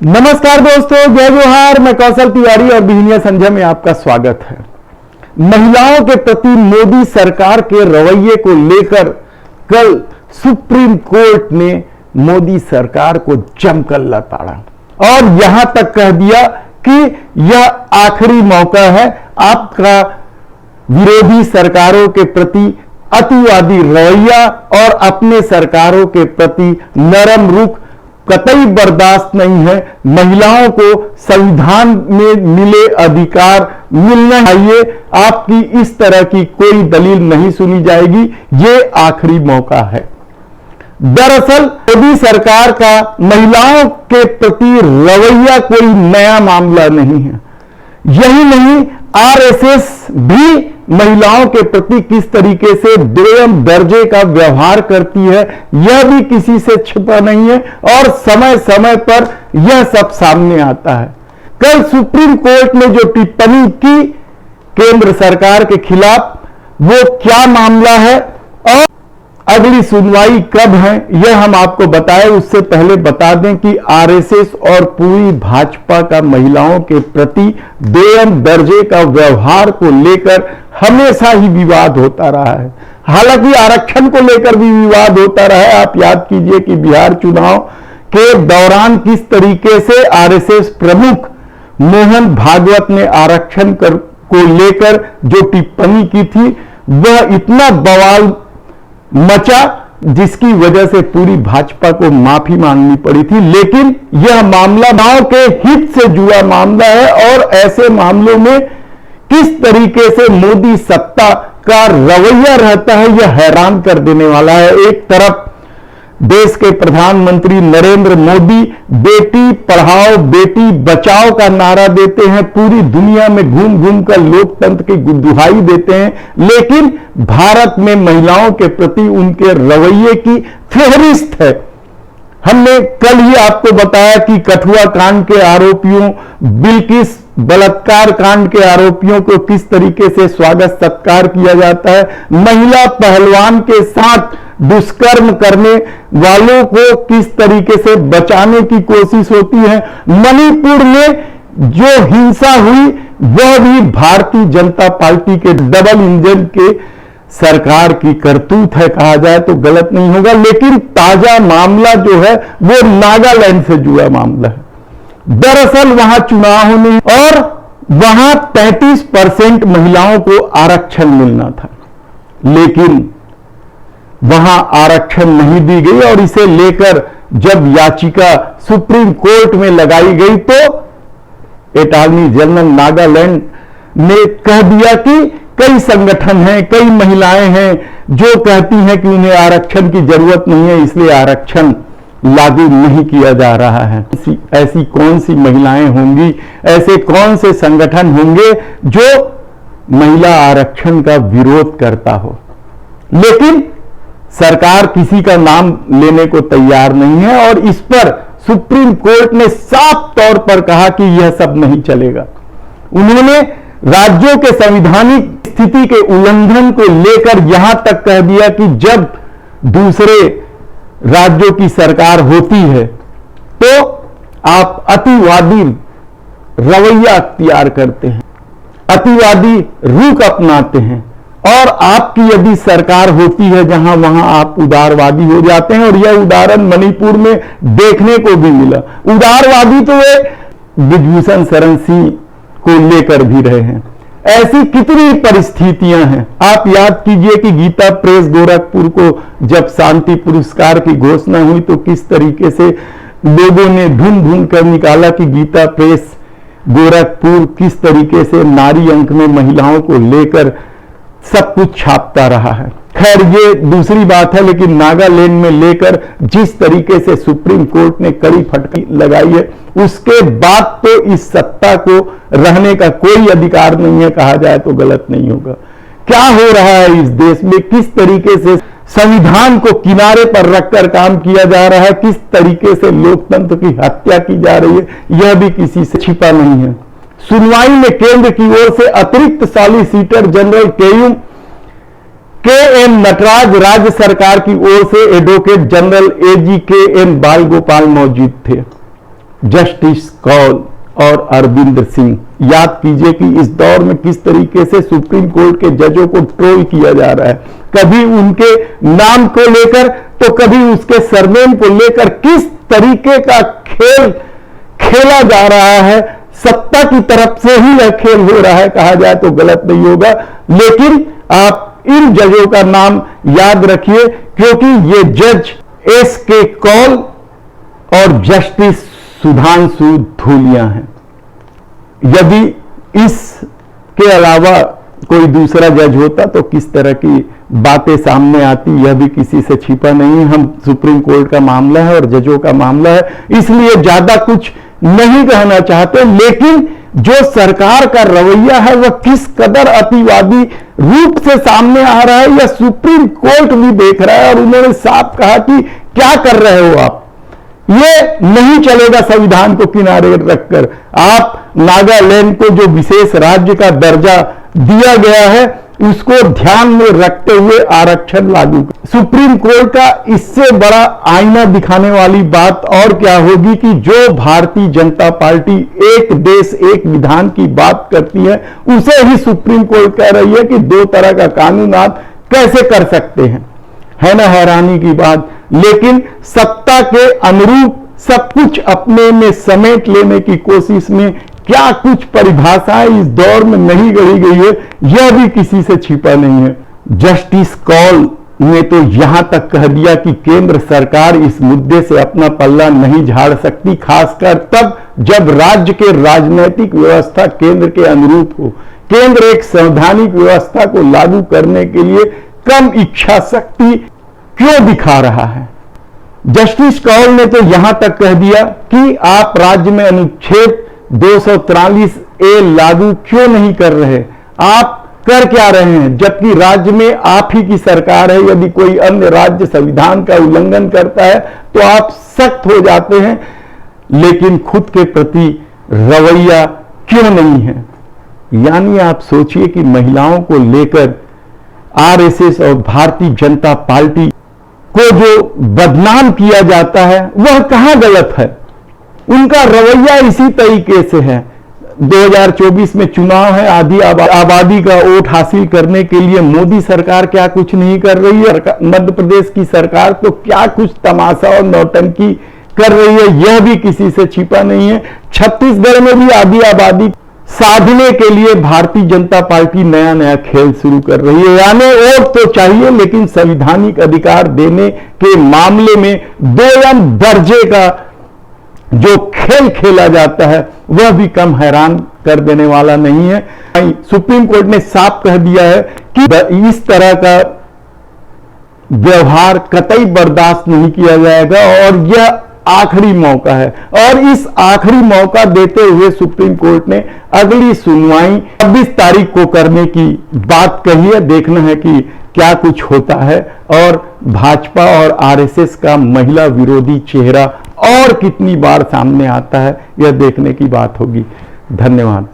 नमस्कार दोस्तों, जय जोहार। मैं कौशल तिवारी और बिजनिया संजय में आपका स्वागत है। महिलाओं के प्रति मोदी सरकार के रवैये को लेकर कल सुप्रीम कोर्ट ने मोदी सरकार को जमकर लताड़ा और यहां तक कह दिया कि यह आखिरी मौका है आपका विरोधी सरकारों के प्रति अतिवादी रवैया और अपने सरकारों के प्रति नरम रुख कतई बर्दाश्त नहीं है। महिलाओं को संविधान में मिले अधिकार मिलना चाहिए। आपकी इस तरह की कोई दलील नहीं सुनी जाएगी। ये आखिरी मौका है। दरअसल मोदी सरकार का महिलाओं के प्रति रवैया कोई नया मामला नहीं है। यही नहीं, आरएसएस भी महिलाओं के प्रति किस तरीके से दोयम दर्जे का व्यवहार करती है, यह भी किसी से छिपा नहीं है और समय समय पर यह सब सामने आता है। कल सुप्रीम कोर्ट ने जो टिप्पणी की केंद्र सरकार के खिलाफ, वो क्या मामला है और अगली सुनवाई कब है, यह हम आपको बताएं। उससे पहले बता दें कि आरएसएस और पूरी भाजपा का महिलाओं के प्रति दोयम दर्जे का व्यवहार को लेकर हमेशा ही विवाद होता रहा है। हालांकि आरक्षण को लेकर भी विवाद होता रहा है। आप याद कीजिए कि बिहार चुनाव के दौरान किस तरीके से आरएसएस प्रमुख मोहन भागवत ने आरक्षण को लेकर जो टिप्पणी की थी, वह इतना बवाल मचा जिसकी वजह से पूरी भाजपा को माफी मांगनी पड़ी थी। लेकिन यह मामला गांव के हित से जुड़ा मामला है और ऐसे मामलों में किस तरीके से मोदी सत्ता का रवैया रहता है, यह हैरान कर देने वाला है। एक तरफ देश के प्रधानमंत्री नरेंद्र मोदी बेटी पढ़ाओ बेटी बचाओ का नारा देते हैं, पूरी दुनिया में घूम घूम कर लोकतंत्र की दुहाई देते हैं, लेकिन भारत में महिलाओं के प्रति उनके रवैये की फेहरिस्त है। हमने कल ही आपको बताया कि कठुआ कांड के आरोपियों, बिल्किस बलात्कार कांड के आरोपियों को किस तरीके से स्वागत सत्कार किया जाता है। महिला पहलवान के साथ दुष्कर्म करने वालों को किस तरीके से बचाने की कोशिश होती है। मणिपुर में जो हिंसा हुई वह भी भारतीय जनता पार्टी के डबल इंजन के सरकार की करतूत है, कहा जाए तो गलत नहीं होगा। लेकिन ताजा मामला जो है वो नागालैंड से जुड़ा मामला है। दरअसल वहां चुनाव होने और वहां 33% महिलाओं को आरक्षण मिलना था, लेकिन वहां आरक्षण नहीं दी गई और इसे लेकर जब याचिका सुप्रीम कोर्ट में लगाई गई तो अटॉर्नी जनरल नागालैंड ने कह दिया कि कई संगठन हैं, कई महिलाएं हैं जो कहती हैं कि उन्हें आरक्षण की जरूरत नहीं है, इसलिए आरक्षण लागू नहीं किया जा रहा है। ऐसी कौन सी महिलाएं होंगी, ऐसे कौन से संगठन होंगे जो महिला आरक्षण का विरोध करता हो, लेकिन सरकार किसी का नाम लेने को तैयार नहीं है और इस पर सुप्रीम कोर्ट ने साफ तौर पर कहा कि यह सब नहीं चलेगा। उन्होंने राज्यों के संवैधानिक स्थिति के उल्लंघन को लेकर यहां तक कह दिया कि जब दूसरे राज्यों की सरकार होती है तो आप अतिवादी रवैया अख्तियार करते हैं, अतिवादी रुख अपनाते हैं और आपकी यदि सरकार होती है जहां वहां आप उदारवादी हो जाते हैं। और यह उदाहरण मणिपुर में देखने को भी मिला। उदारवादी तो वे ब्रिजभूषण शरण सिंह को लेकर भी रहे हैं। ऐसी कितनी परिस्थितियां हैं। आप याद कीजिए कि गीता प्रेस गोरखपुर को जब शांति पुरस्कार की घोषणा हुई तो किस तरीके से लोगों ने ढूंढ ढूंढ कर निकाला कि गीता प्रेस गोरखपुर किस तरीके से नारी अंक में महिलाओं को लेकर सब कुछ छापता रहा है। खैर ये दूसरी बात है, लेकिन नागालैंड में लेकर जिस तरीके से सुप्रीम कोर्ट ने कड़ी फटकी लगाई है, उसके बाद तो इस सत्ता को रहने का कोई अधिकार नहीं है, कहा जाए तो गलत नहीं होगा। क्या हो रहा है इस देश में, किस तरीके से संविधान को किनारे पर रखकर काम किया जा रहा है, किस तरीके से लोकतंत्र की हत्या की जा रही है, यह भी किसी से छिपा नहीं है। सुनवाई में केंद्र की ओर से अतिरिक्त सॉलिसिटर जनरल के एन नटराज, राज्य सरकार की ओर से एडवोकेट जनरल एजी के एन बाल गोपाल मौजूद थे। जस्टिस कौल और अरविंद सिंह। याद कीजिए कि इस दौर में किस तरीके से सुप्रीम कोर्ट के जजों को ट्रोल किया जा रहा है, कभी उनके नाम को लेकर तो कभी उसके सरनेम को लेकर किस तरीके का खेल खेला जा रहा है। सत्ता की तरफ से ही यह खेल हो रहा है कहा जाए तो गलत नहीं होगा, लेकिन आप इन जजों का नाम याद रखिए क्योंकि ये जज एस.के. कौल और जस्टिस सुधांशु धूलिया हैं। यदि इसके अलावा कोई दूसरा जज होता तो किस तरह की बातें सामने आती, यह भी किसी से छिपा नहीं है। हम सुप्रीम कोर्ट का मामला है और जजों का मामला है, इसलिए ज्यादा कुछ नहीं कहना चाहते, लेकिन जो सरकार का रवैया है वह किस कदर अतिवादी रूप से सामने आ रहा है यह सुप्रीम कोर्ट भी देख रहा है और उन्होंने साफ कहा कि क्या कर रहे हो आप, ये नहीं चलेगा संविधान को किनारे रखकर। आप नागालैंड को जो विशेष राज्य का दर्जा दिया गया है उसको ध्यान में रखते हुए आरक्षण लागू कर। सुप्रीम कोर्ट का इससे बड़ा आईना दिखाने वाली बात और क्या होगी कि जो भारतीय जनता पार्टी एक देश एक विधान की बात करती है उसे ही सुप्रीम कोर्ट कह रही है कि दो तरह का कानून आप कैसे कर सकते हैं। है ना हैरानी की बात। लेकिन सत्ता के अनुरूप सब कुछ अपने में समेट लेने की कोशिश में क्या कुछ परिभाषाएं इस दौर में नहीं गढ़ी गई है यह भी किसी से छिपा नहीं है। जस्टिस कौल ने तो यहां तक कह दिया कि केंद्र सरकार इस मुद्दे से अपना पल्ला नहीं झाड़ सकती, खासकर तब जब राज्य के राजनीतिक व्यवस्था केंद्र के अनुरूप हो। केंद्र एक संवैधानिक व्यवस्था को लागू करने के लिए कम इच्छा शक्ति क्यों दिखा रहा है। जस्टिस कौल ने तो यहां तक कह दिया कि आप राज्य में अनुच्छेद 243A लागू क्यों नहीं कर रहे, आप कर क्या रहे हैं, जबकि राज्य में आप ही की सरकार है। यदि कोई अन्य राज्य संविधान का उल्लंघन करता है तो आप सख्त हो जाते हैं, लेकिन खुद के प्रति रवैया क्यों नहीं है। यानी आप सोचिए कि महिलाओं को लेकर आरएसएस और भारतीय जनता पार्टी को जो बदनाम किया जाता है वह कहां गलत है। उनका रवैया इसी तरीके से है। 2024 में चुनाव है, आधी आबादी का वोट हासिल करने के लिए मोदी सरकार क्या कुछ नहीं कर रही है। मध्य प्रदेश की सरकार तो क्या कुछ तमाशा और नौटंकी कर रही है यह भी किसी से छिपा नहीं है। छत्तीसगढ़ में भी आधी आबादी साधने के लिए भारतीय जनता पार्टी नया नया खेल शुरू कर रही है। यानी वोट तो चाहिए लेकिन संवैधानिक अधिकार देने के मामले में दोयम दर्जे का जो खेल खेला जाता है वह भी कम हैरान कर देने वाला नहीं है। सुप्रीम कोर्ट ने साफ कह दिया है कि इस तरह का व्यवहार कतई बर्दाश्त नहीं किया जाएगा और यह आखिरी मौका है। और इस आखिरी मौका देते हुए सुप्रीम कोर्ट ने अगली सुनवाई 26 तारीख को करने की बात कही है। देखना है कि क्या कुछ होता है और भाजपा और आरएसएस का महिला विरोधी चेहरा और कितनी बार सामने आता है यह देखने की बात होगी। धन्यवाद।